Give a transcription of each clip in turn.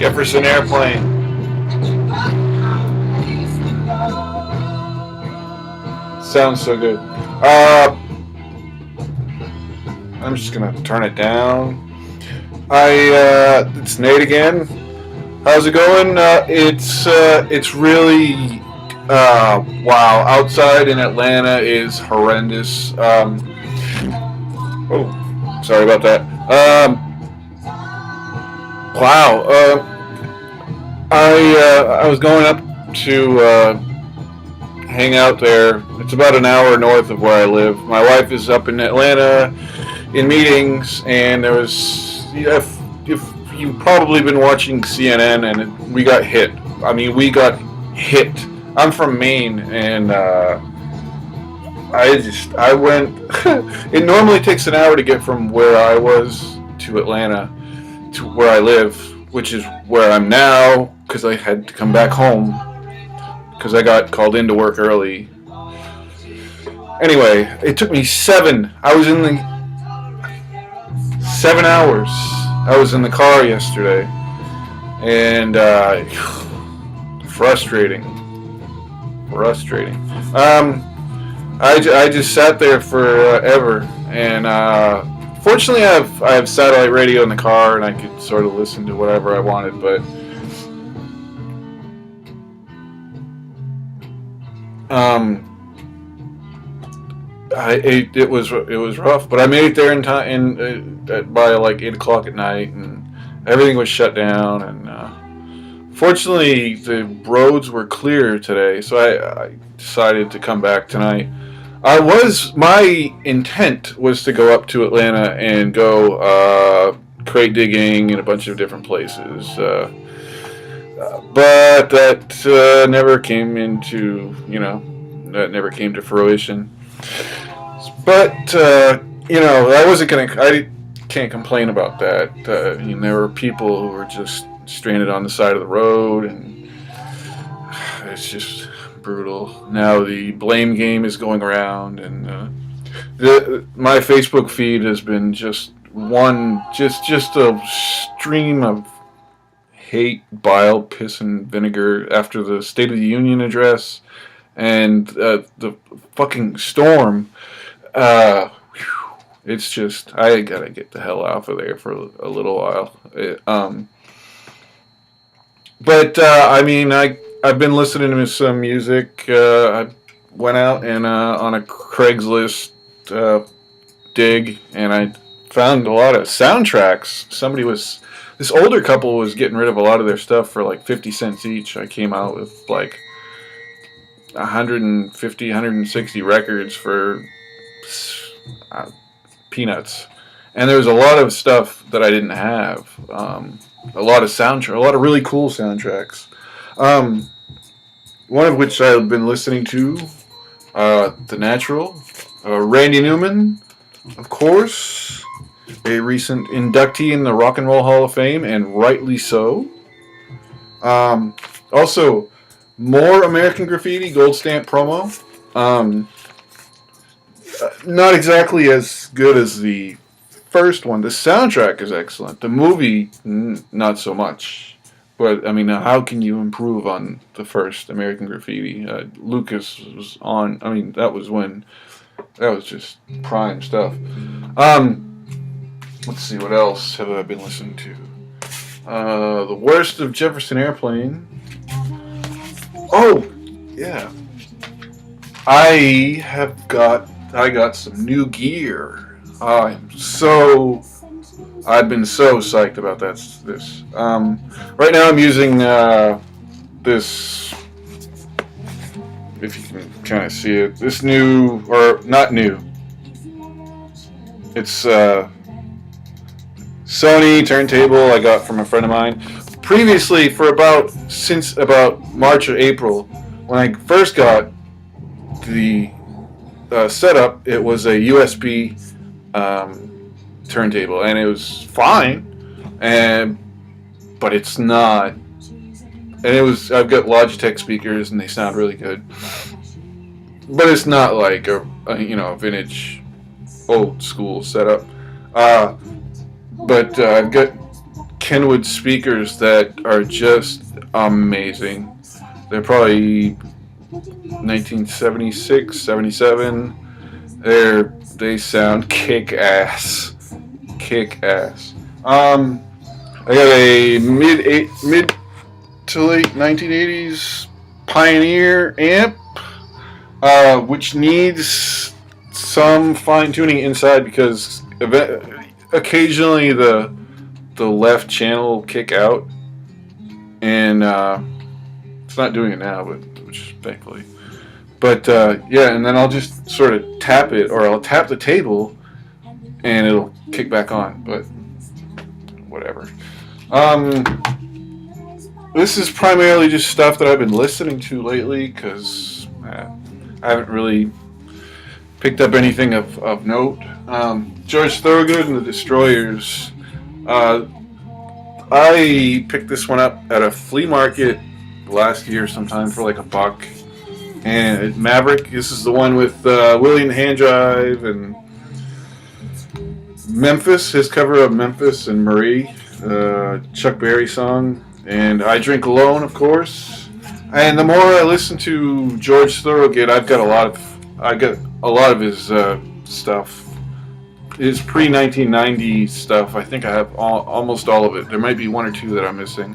Jefferson Airplane. Sounds so good. I'm just gonna turn it down. It's Nate again. How's it going? It's really wow. Outside in Atlanta is horrendous. Oh, sorry about that. Wow. I was going up to hang out there. It's about an hour north of where I live. My wife is up in Atlanta in meetings, and there was, if you've probably been watching CNN, and we got hit. I mean, we got hit. I'm from Maine, and I went. It normally takes an hour to get from where I was to Atlanta to where I live, which is where I'm now, because I had to come back home because I got called in to work early. Anyway, it took me 7 hours in the 7 hours. I was in the car yesterday, and frustrating. I just sat there forever, and fortunately I have satellite radio in the car, and I could sort of listen to whatever I wanted, but it was rough, but I made it there in time by like 8 o'clock at night, and everything was shut down, and fortunately the roads were clear today, so I decided to come back tonight. My intent was to go up to Atlanta and go crate digging in a bunch of different places, but that never came to fruition. But I can't complain about that. There were people who were just stranded on the side of the road, and it's just brutal. Now the blame game is going around, and my Facebook feed has been just a stream of hate, bile, piss, and vinegar after the State of the Union address and the fucking storm. It's just, I gotta get the hell out of there for a little while. I've been listening to some music. I went out and on a Craigslist dig, and I found a lot of soundtracks. This older couple was getting rid of a lot of their stuff for like 50 cents each. I came out with like 150, 160 records for peanuts, and there was a lot of stuff that I didn't have. A lot of really cool soundtracks. One of which I've been listening to, The Natural, Randy Newman, of course, a recent inductee in the Rock and Roll Hall of Fame, and rightly so. Also, more American Graffiti Gold Stamp promo. Not exactly as good as the first one. The soundtrack is excellent. The movie, not so much. But, I mean, how can you improve on the first American Graffiti? Lucas was on. I mean, that was just prime stuff. Let's see, what else have I been listening to? The Worst of Jefferson Airplane. Oh, yeah. I got some new gear. I've been so psyched about this. Right now I'm using this, if you can kind of see it, this new, or not new, it's Sony turntable I got from a friend of mine. Previously, since about March or April, when I first got the setup, it was a USB turntable, and it was fine, but it's not. And I've got Logitech speakers, and they sound really good, but it's not like a vintage, old school setup. But I've got Kenwood speakers that are just amazing. They're probably 1976, 77. They sound kick ass, kick ass. I got a mid to late 1980s Pioneer amp, which needs some fine tuning inside because occasionally the left channel will kick out, and it's not doing it now, but which thankfully. But yeah, and then I'll just sort of tap it, or I'll tap the table, and it'll kick back on. But whatever. This is primarily just stuff that I've been listening to lately because I haven't really picked up anything of note. George Thorogood and the Destroyers. I picked this one up at a flea market last year sometime for like $1. And Maverick, this is the one with William Handrive and Memphis, his cover of Memphis and Marie, Chuck Berry song, and I Drink Alone, of course. And the more I listen to George Thorogood, I got a lot of his stuff. His pre-1990 stuff, I think I have almost all of it. There might be one or two that I'm missing.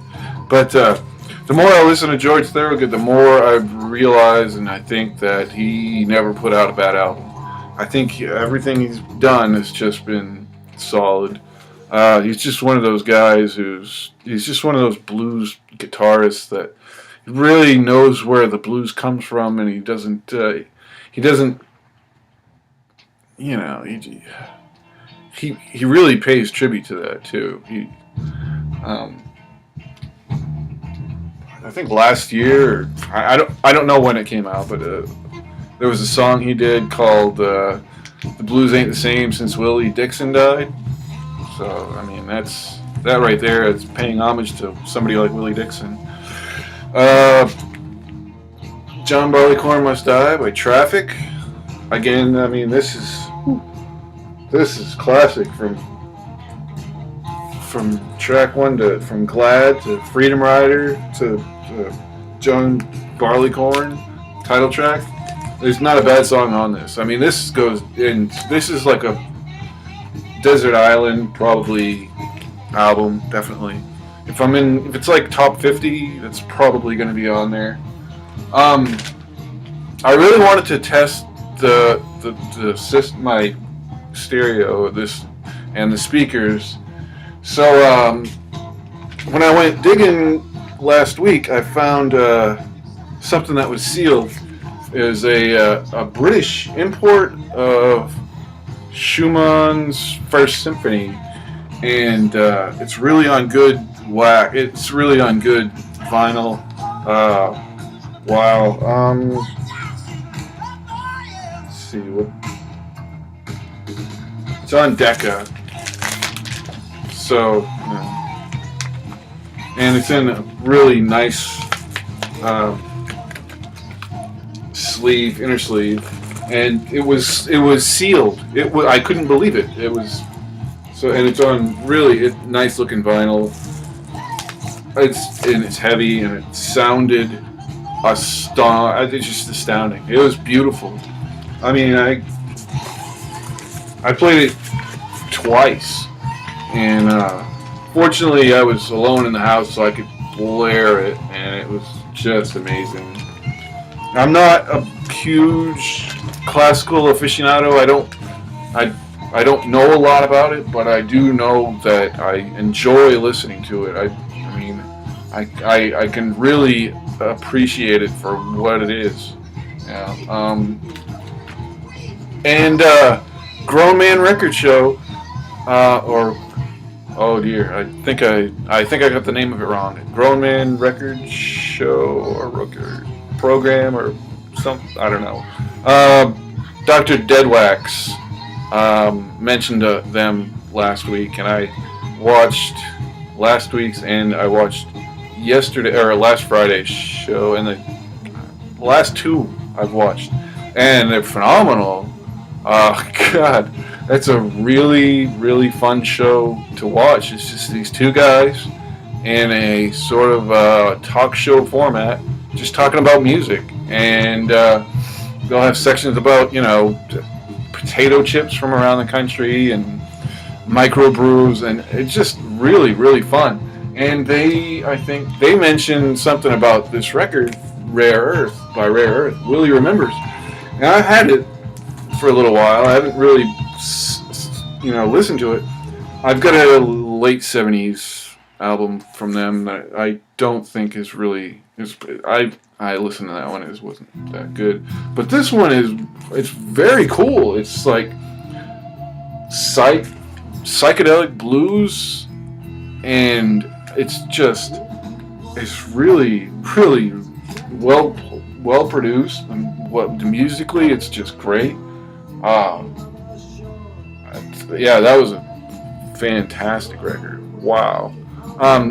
But the more I listen to George Thorogood, the more I realize and I think that he never put out a bad album. I think everything he's done has just been solid. He's just one of those guys he's just one of those blues guitarists that really knows where the blues comes from, and he doesn't, you know, he really pays tribute to that too. I think last year, I don't know when it came out, but there was a song he did called "The Blues Ain't the Same Since Willie Dixon Died." So I mean, that right there is paying homage to somebody like Willie Dixon. John Barleycorn Must Die by Traffic. Again, I mean, this is classic from track one from Glad to Freedom Rider to John Barleycorn title track. There's not a bad song on this. I mean, this goes in. This is like a Desert Island probably album, definitely. If it's like top 50, that's probably going to be on there. I really wanted to test my stereo and the speakers. So when I went digging last week, I found something that was sealed. It was a British import of Schumann's First Symphony, and it's really on good wax. It's really on good vinyl. Wow. Let's see what. It's on Decca. So, and it's in a really nice inner sleeve, and it was sealed. I couldn't believe it. It was so, and it's on really nice looking vinyl. It's heavy, and it sounded it's just astounding. It was beautiful. I mean, I played it twice, and fortunately I was alone in the house, so I could blare it, and it was just amazing. I'm not a huge classical aficionado. I don't know a lot about it, but I do know that I enjoy listening to it. I mean, I can really appreciate it for what it is. Yeah. And Grown Man Record Show, oh dear, I think I got the name of it wrong. Grown Man Record Show or record program or something. I don't know. Dr. Deadwax mentioned them last week, and I watched last week's, and I watched last Friday's show, and the last two I've watched, and they're phenomenal. Oh God, That's a really, really fun show to watch. It's just these two guys in a sort of talk show format, just talking about music. And they'll have sections about, potato chips from around the country and microbrews, and it's just really, really fun. And I think they mentioned something about this record, Rare Earth, by Rare Earth. Willie Remembers. And I had it for a little while. I haven't really, listened to it. I've got a late 70s album from them that I don't think is really... I listened to that one. It wasn't that good. But this one it's very cool. It's like psychedelic blues, and it's really, really well produced, and musically it's just great. That was a fantastic record. Wow.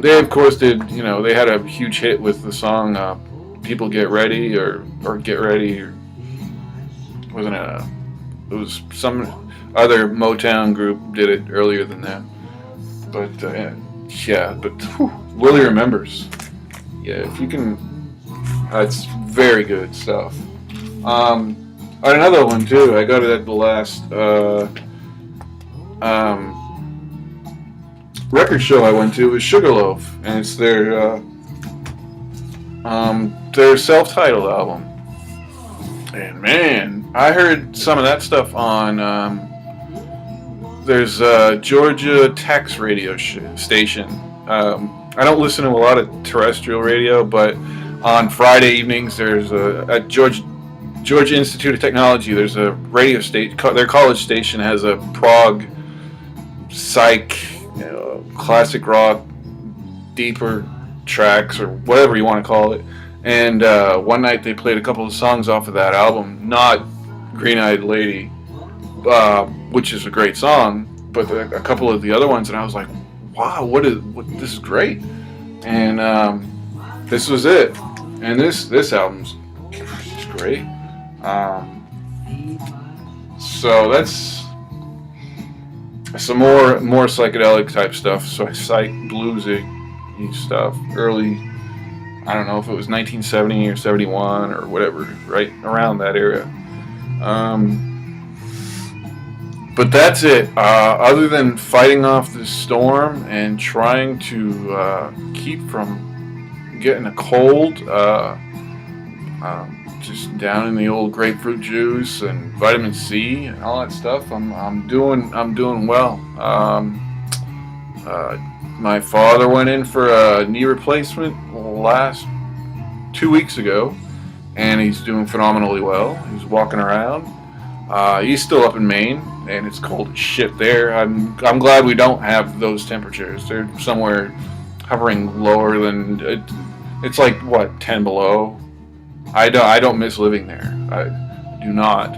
They of course did, they had a huge hit with the song People Get Ready or Get Ready, or wasn't it it was some other Motown group did it earlier than that. But Willie Remembers. Yeah, if you can, it's very good stuff. Another one too, I got it at the last record show I went to, was Sugarloaf, and it's their self-titled album. And man, I heard some of that stuff on there's a Georgia Tech's radio station. I don't listen to a lot of terrestrial radio, but on Friday evenings there's at Georgia Institute of Technology, there's a radio station. Their college station has a prog, psych, classic rock, deeper tracks, or whatever you want to call it. And one night they played a couple of songs off of that album, not Green Eyed Lady, which is a great song, but a couple of the other ones, and I was like, wow, this is great. And this was it. And this album's just great. So that's some more psychedelic type stuff, so psych bluesy stuff. Early, I don't know if it was 1970 or 71 or whatever, right around that area. But that's it. Other than fighting off this storm and trying to keep from getting a cold, just down in the old grapefruit juice and vitamin C and all that stuff, I'm doing well. My father went in for a knee replacement 2 weeks ago, and he's doing phenomenally well. He's walking around. He's still up in Maine, and it's cold as shit there. I'm glad we don't have those temperatures. They're somewhere hovering lower than it's like 10 below. I don't miss living there. I do not.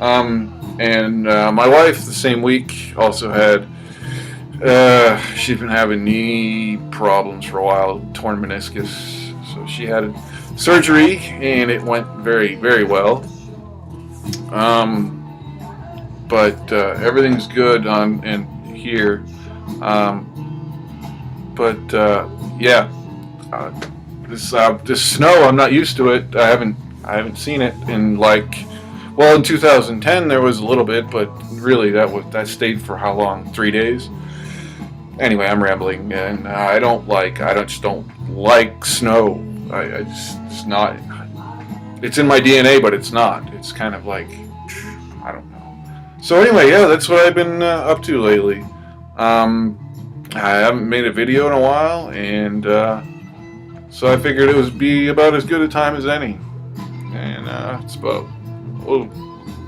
And my wife the same week also had. She's been having knee problems for a while, torn meniscus. So she had surgery, and it went very, very well. But everything's good here. This snow, I'm not used to it. I haven't seen it in in 2010 there was a little bit, but really that stayed for how long? 3 days. Anyway, I'm rambling, and I just don't like snow. It's not. It's in my DNA, but it's not. It's kind of like, I don't know. So anyway, yeah, that's what I've been up to lately. I haven't made a video in a while, and so I figured it would be about as good a time as any. And it's about a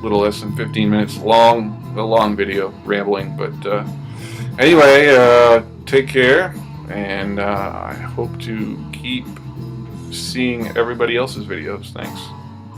little less than 15 minutes long, a long video, rambling. But anyway, take care, and I hope to keep seeing everybody else's videos. Thanks.